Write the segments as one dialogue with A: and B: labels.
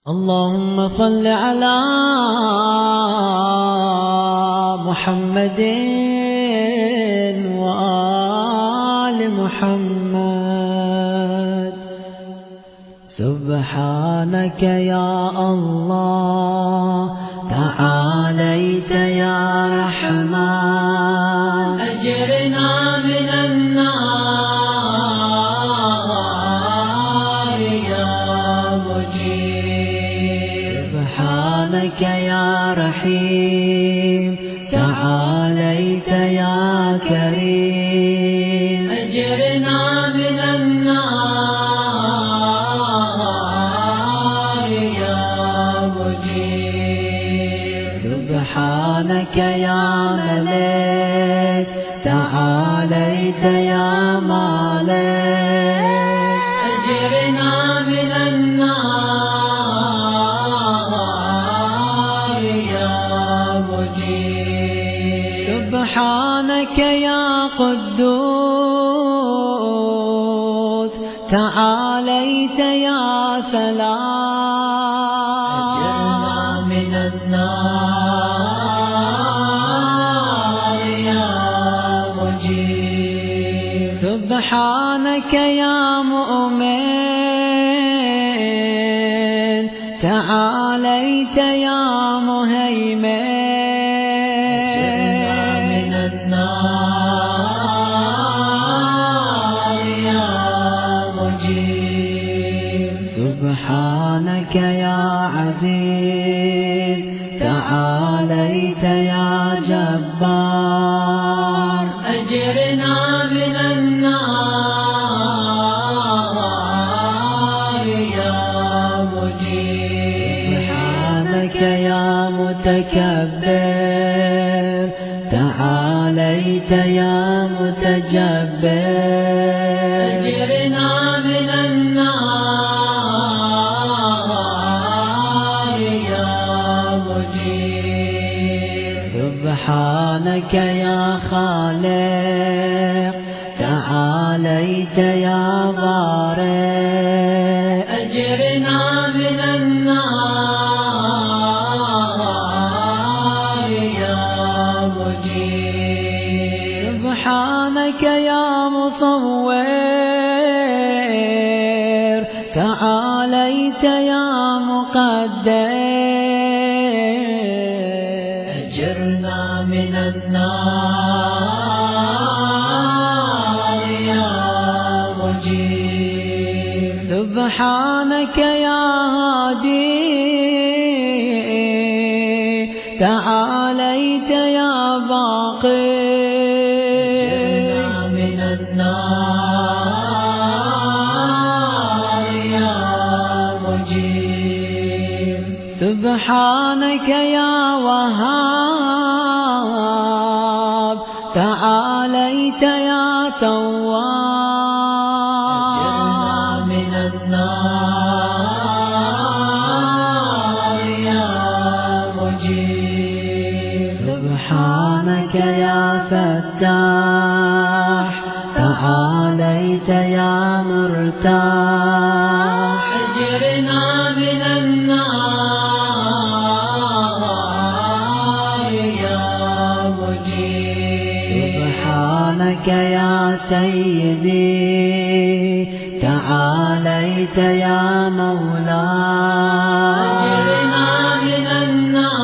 A: اللهم صل على محمد وآل محمد. سبحانك يا الله تعاليت يا رحمن، أجرنا من النار يا مجيب. سبحانك يا رحيم تعاليت يا كريم، أجرنا من النار يا مجيب. سبحانك يا ملك تعاليت يا مالك، أجرنا من النار يا مجيب. سبحانك يا قدوس تعاليت يا سلام، أجرنا من النار يا مجيب. سبحانك يا مؤمن تعاليت يا مهيمن، أجرنا من النار يا مجيب. سبحانك يا عزيز تعاليت يا جبار، أجرنا من النار يا مجيب. سبحانك يا متكبر تعاليت يا متجبر، أجرنا من النار يا مجيب. سبحانك يا خالق تعاليت يا بارئ، أجرنا من النار يا مجيب. سبحانك يا مصور تعاليت يا مقدر، أجرنا من النار يا مجيب. سبحانك يا هادي تعاليت يا باقي، أجرنا من النار يا مجيب. سبحانك يا وهاب تعاليت يا تواب، أجرنا من النار يا مجيب. سبحانك يا فتاح تعاليت يا مرتاح، أجرنا من النار يا مجيب. سبحانك يا سيدي تعاليت يا مولاي، أجرنا من النار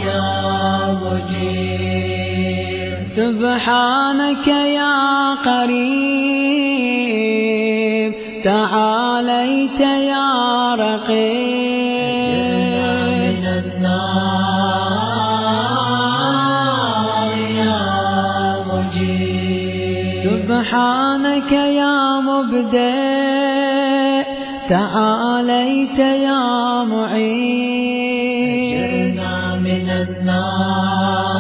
A: يا مجيب. سبحانك يا قريب تعاليت يا رقيب، أجرنا من النار يا مجيب. سبحانك يا مبدئ تعاليت يا معين، أجرنا من النار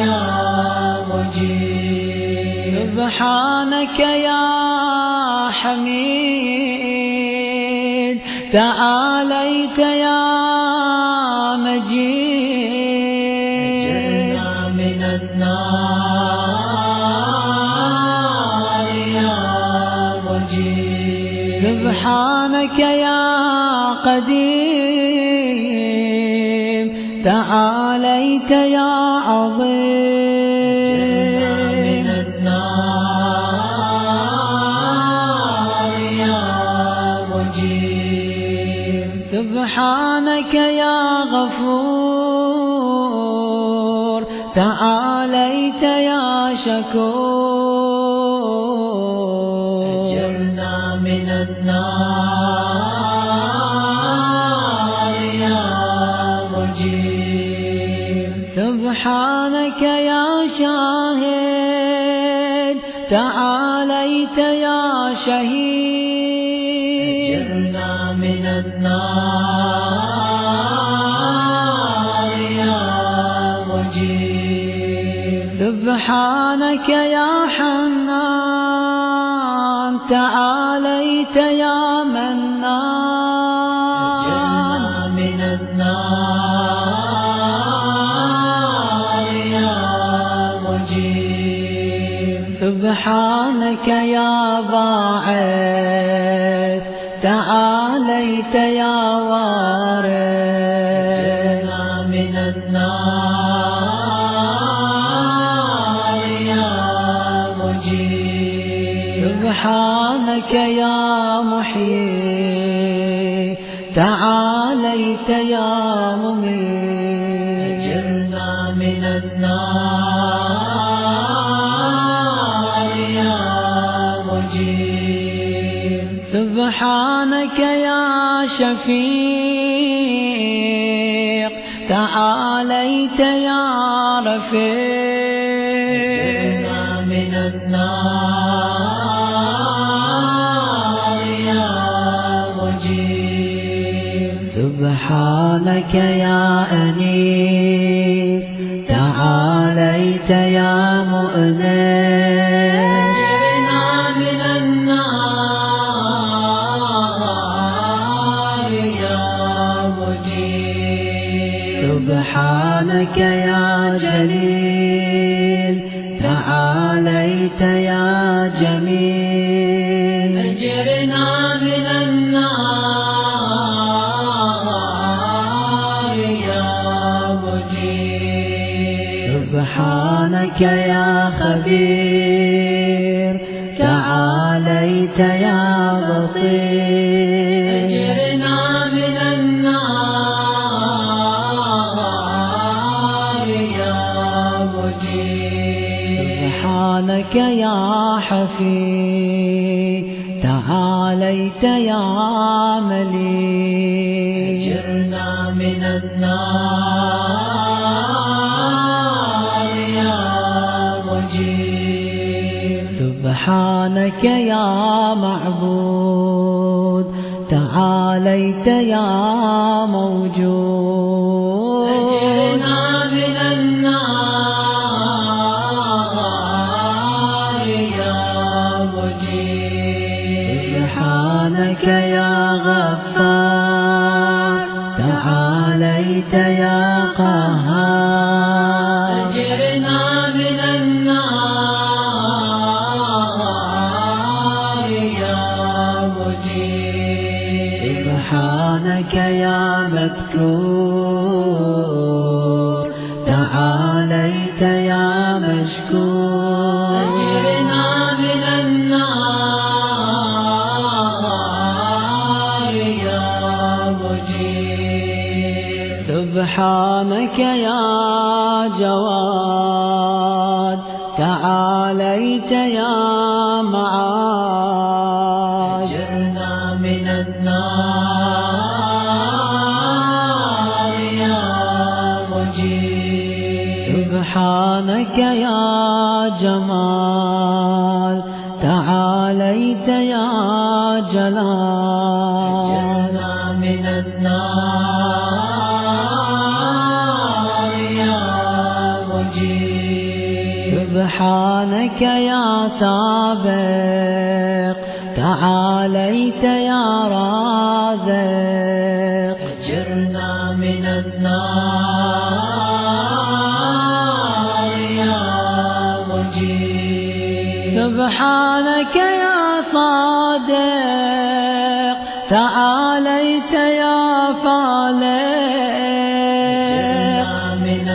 A: يا مجيب. سبحانك يا حميد تعاليت يا مجيد، أجرنا من النار يا مجيد سبحانك يا قديم تعاليت يا عظيم من النار يا مجيب سبحانك يا غفور تعاليت يا شكور أجرنا من النار يا مجيب سبحانك يا شاهد تعاليت يا شهيد أجرنا من النار يا مجيب سبحانك يا حنان تعاليت يا منان أجرنا من النار يا مجيب سبحانك يا باعث تعاليت يا وارث من النار يا مجيب سبحانك يا محيي تعاليت يا مميت أجرنا من النار يا مجيب سبحانك يا شفيق تعاليت يا رفيق أجرنا من النار يا مجيب سبحانك يا أنيس تعاليت يا مؤنس أجرنا من النار يا مجيب سبحانك يا جليل تعاليت يا جميل أجرنا من النار يا مجيب سبحانك يا خبير تعاليت يا بصير أجرنا من النار يا مجيب سبحانك يا حفي تعاليت يا مليك أجرنا من النار يا مجيب سبحانك يا معبود تعاليت يا موجود أجرنا من النار يا مجيب سبحانك يا غفار تعاليت يا قهار أجرنا من النار يا مجيب سبحانك يا مذكور تعاليت يا مشكور أجرنا من النار يا مجيب سبحانك يا جواد تعاليت يا معاد أجرنا من النار يا مجيب سبحانك يا جمال تعاليت يا جلال أجرنا من النار يا مجيب سبحانك يا سابق تعاليت يا رازق أجرنا من النار يا مجيب سبحانك يا صادق صادق تعاليت يا فالق من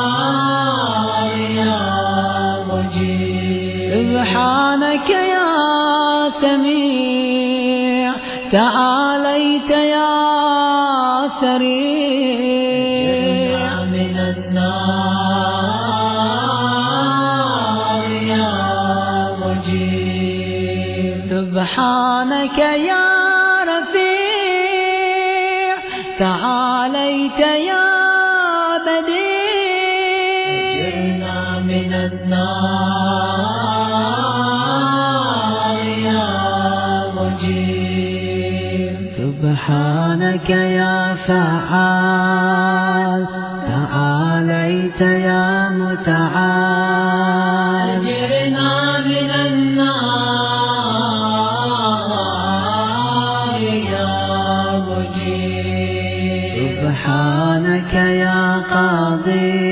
A: النار يا مجيب سبحانك يا سميع تعاليت يا سريع من النار يا مجيب سبحانك يا رفيع تعاليت يا بديع من النار يا مجيب سبحانك يا فعال تعاليت يا متعال أجرنا من النار يا مجيب سبحانك يا قاضي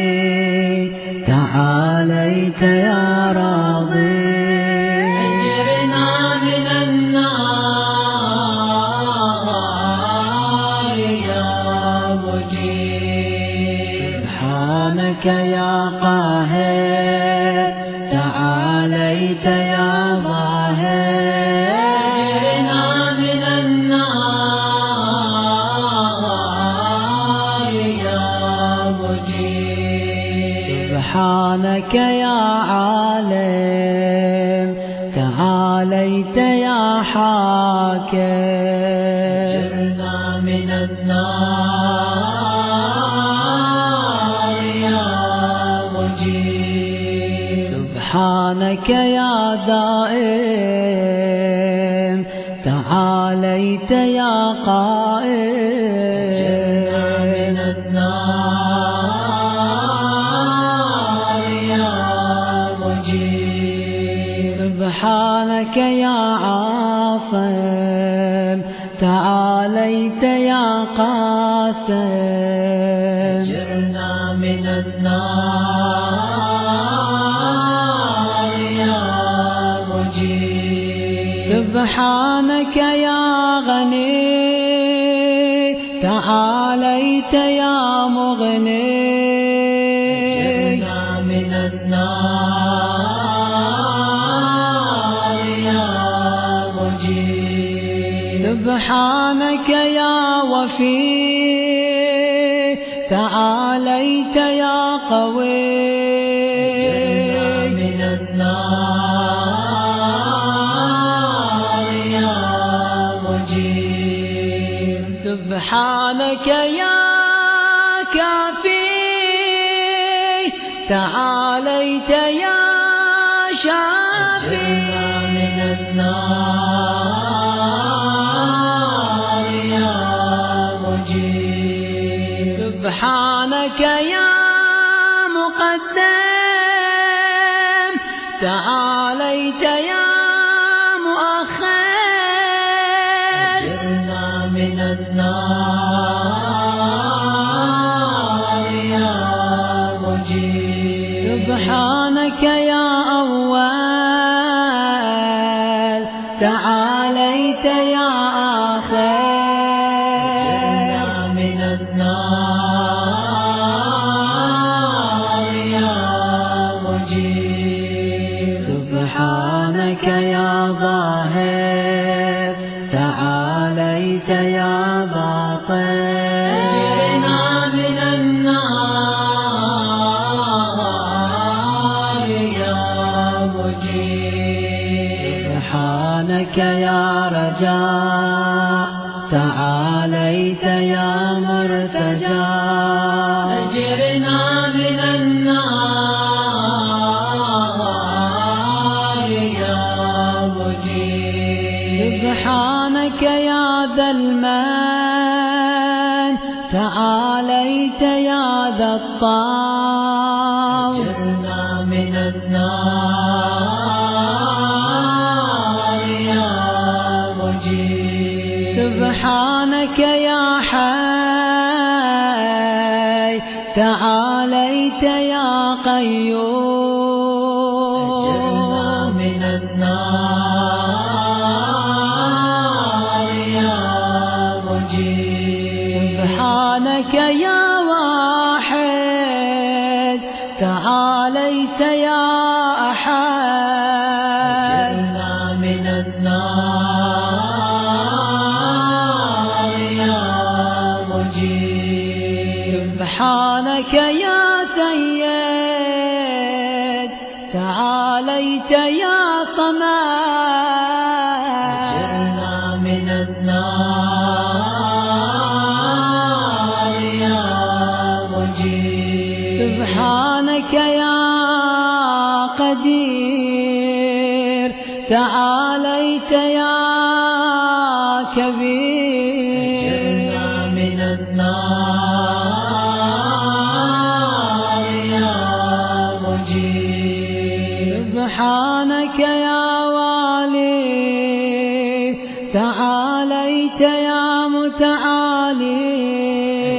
A: تعاليت يا راضي أجرنا من النار يا مجيب سبحانك يا قاهر تعاليت يا ظاهر أجرنا من النار يا مجيب سبحانك يا عالم تعاليت يا حاكم أجرنا من النار يا مجيب سبحانك يا دائم تعاليت يا قائم من النار يا مجيب سبحانك يا عاصم تعاليت يا قاسم أجرنا من النار يا مجيب سبحانك يا غني تعاليت يا مغني أجرنا من النار يا مجيب سبحانك يا وفي تعاليت يا قوي أجرنا من النار يا مجيب سبحانك يا كافي تعاليت يا شافي من النار يا مجيب سبحانك يا مقدم تعاليت يا مؤخر أجرنا من النار يا مجيب سبحانك يا أول تعاليت يا آخر أجرنا من النار يا مجيب سبحانك يا ظاهر تعاليت يا باطن أجرنا من النار يا مجيب سبحانك يا رجاء تعاليت يا مرتجى أجرنا من النار يا مجيب سبحانك يا ذا المن تعاليت يا ذا الطول أجرنا من النار يا مجيب سبحانك يا حي تعاليت يا قيوم أجرنا من النار يا مجيب. سبحانك يا واحد تعاليت يا أحد، أجرنا من النار يا مجيب. سبحانك يا سيد تعاليت يا صمد، أجرنا من النار يا مجيب. سبحانك يا قدير تعاليت يا كبير، أجرنا من النار يا مجيب. سبحانك يا والي تعاليت يا متعالي،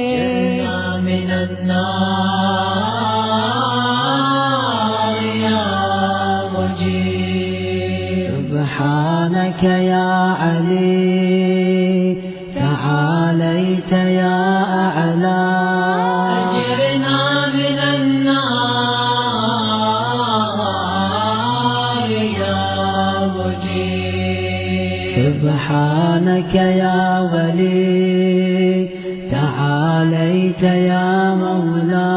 A: أجرنا من النار يا مجيب. سبحانك يا علي تعاليت يا أعلى، أجرنا من النار يا مجيب. سبحانك يا ولي تعاليت يا مولا،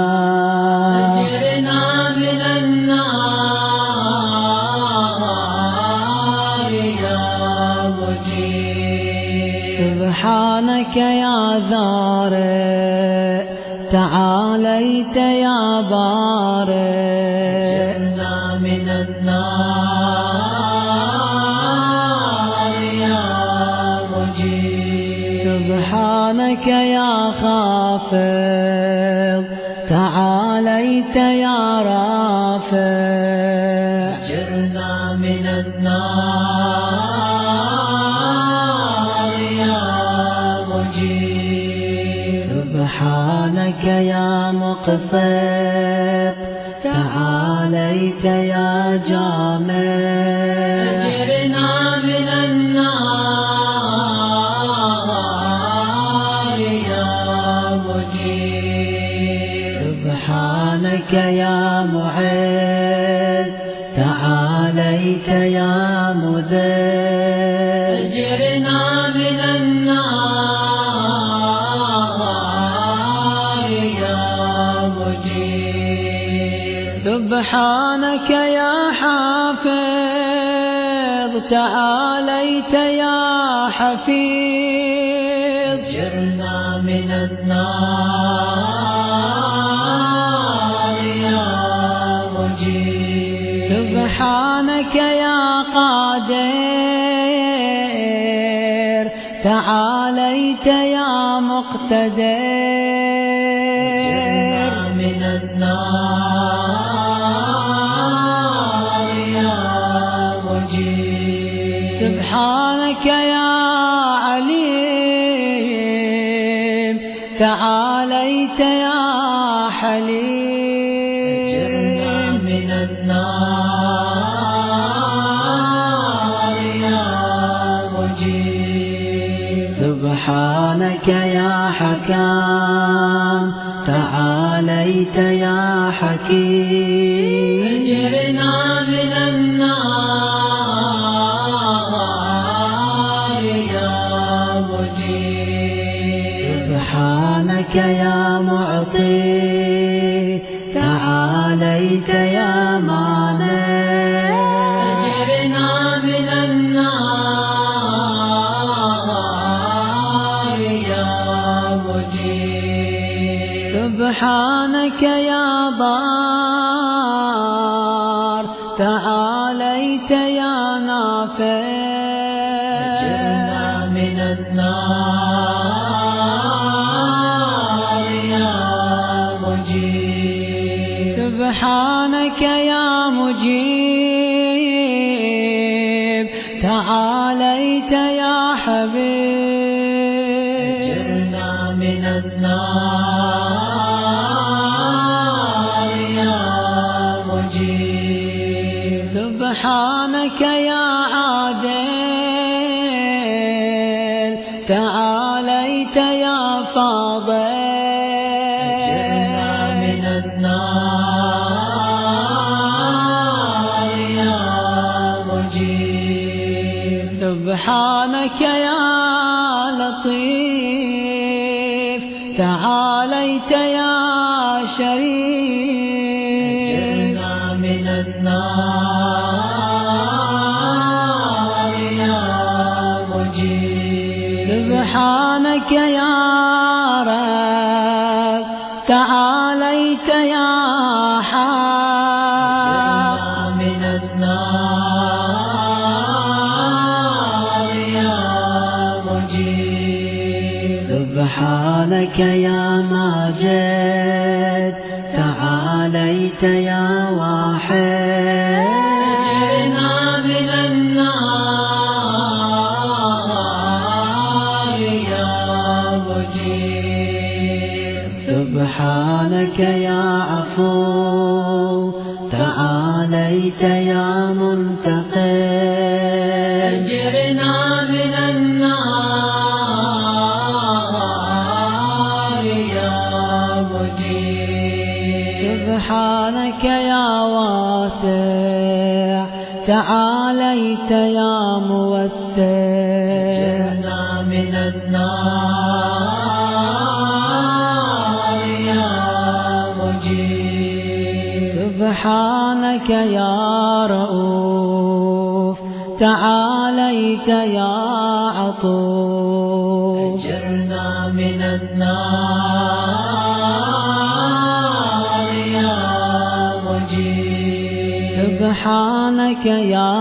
A: أجرنا من النار يا مجيب. سبحانك يا ذارئ تعاليت يا بارئ، أجرنا من النار يا مجيب. سبحانك يا خافض تعاليت يا رافع، أجرنا من النار يا مجيب. سبحانك يا مقسط تعاليت يا جامع، أجرنا من النار يا مجيب. سبحانك يا معز تعاليت يا مذل، أجرنا من النار يا مجيب. سبحانك يا حافظ تعاليت يا حفيظ، أجرنا من النار يا مجيب. سبحانك يا قادر تعاليت يا مقتدر، أجرنا من النار يا مجيب. سبحانك يا عليم تعاليت يا حليم، أجرنا من النار يا مجيب. سبحانك يا حكام تعاليت يا حكيم، أجرنا من النار يا مجيب. سبحانك يا معطي تعاليت يا مانع، أجرنا من النار يا مجيب. سبحانك يا ضار تعاليت يا نافع، أجرنا من النار يا مجيب. سبحانك يا مجيب تعاليت يا حبيب، أجرنا من النار يا مجيب. سبحانك سبحانك يا عادل تعاليت يا فاضل أجرنا من النار يا مجيب سبحانك يا لطيف تعاليت يا شريف أجرنا من النار يا مجيب سبحانك يا رب تعاليت يا حق من النار يا مجيب سبحانك يا ماجد تعاليت يا واحد أجرنا من النار يا مجيب سبحانك يا عفو تعاليت يا منتقم أجرنا من النار يا مجيب سبحانك يا واسع تعاليت يا موسع أجرنا من النار يا مجيب سبحانك يا رؤوف تعاليت يا عطوف أجرنا من النار يا مجيب سبحانك يا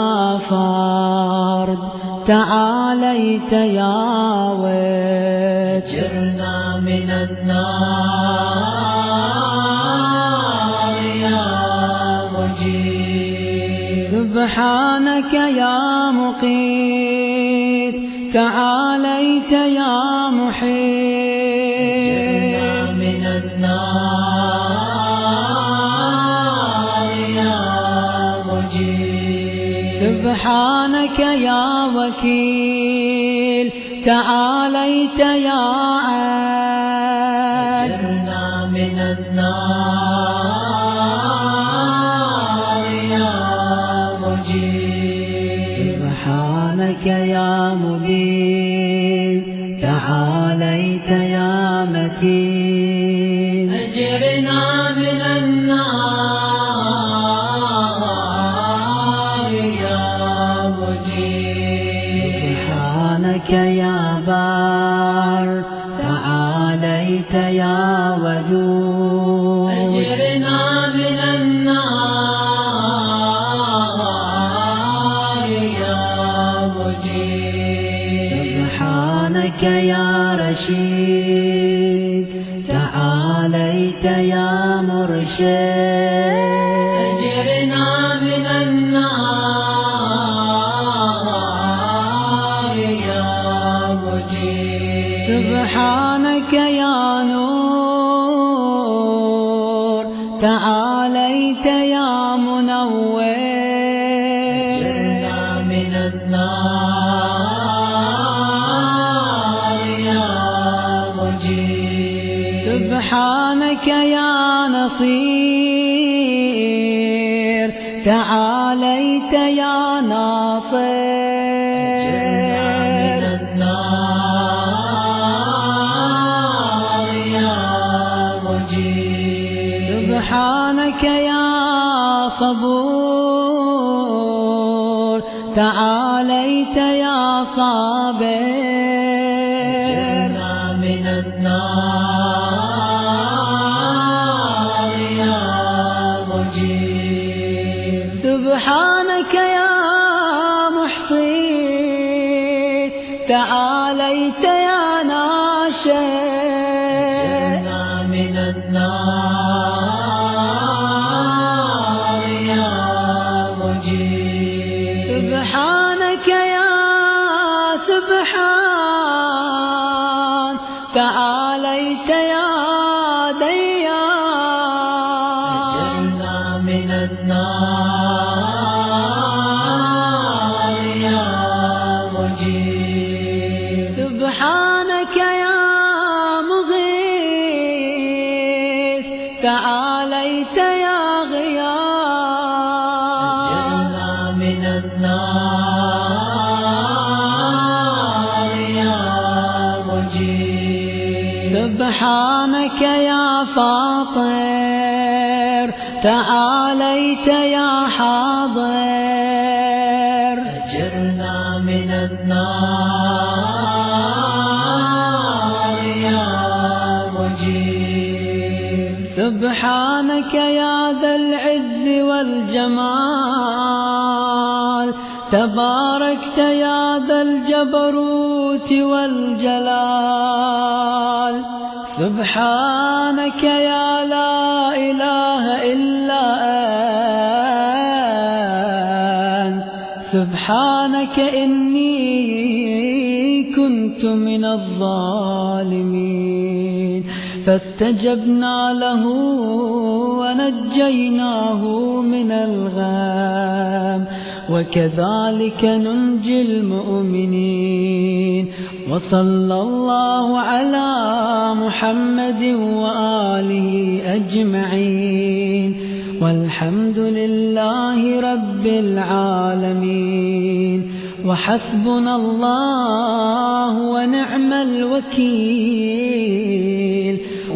A: فرد تعاليت يا ود أجرنا من النار يا مجيب سبحانك يا مقيت تعاليت يا محيط أجرنا من النار يا مجيب سبحانك يا وكيل تعاليت يا عاد أجرنا من النار يا مجيب سبحانك يا مبين تعاليت يا متين أجرنا من النار يا مجيب سبحانك يا بار تعاليت يا ودود أجرنا من النار يا مجيب سبحانك يا رشيد تعاليت يا مرشد أجرنا من النار يا مجيب سبحانك يا نور تعاليت يا منور أجرنا من النار يا مجيب سبحانك يا نصير تعاليت يا ناصر أجرنا من النار يا مجيب سبحانك يا صبور تعاليت يا صابر أجرنا من النار يا مجيب سبحانك يا محصي تعاليت يا ناشئ أجرنا من النار يا مجيب سبحانك يا سبحان تعاليت يا ديان أجرنا من النار النار يا مجيب. سبحانك يا فاطر تعاليت يا حاضر، أجرنا من النار يا مجيب. سبحانك يا ذا العز والجمال، تباركت يا ذا الجبروت والجلال. سبحانك يا لا إله إلا أنت، سبحانك إني كنت من الظالمين. فاستجبنا له ونجيناه من الغام، وكذلك ننجي المؤمنين. وصلى الله على محمد وآله أجمعين، والحمد لله رب العالمين. وحسبنا الله ونعم الوكيل،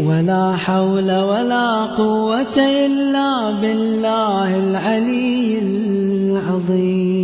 A: ولا حول ولا قوة إلا بالله العلي العظيم.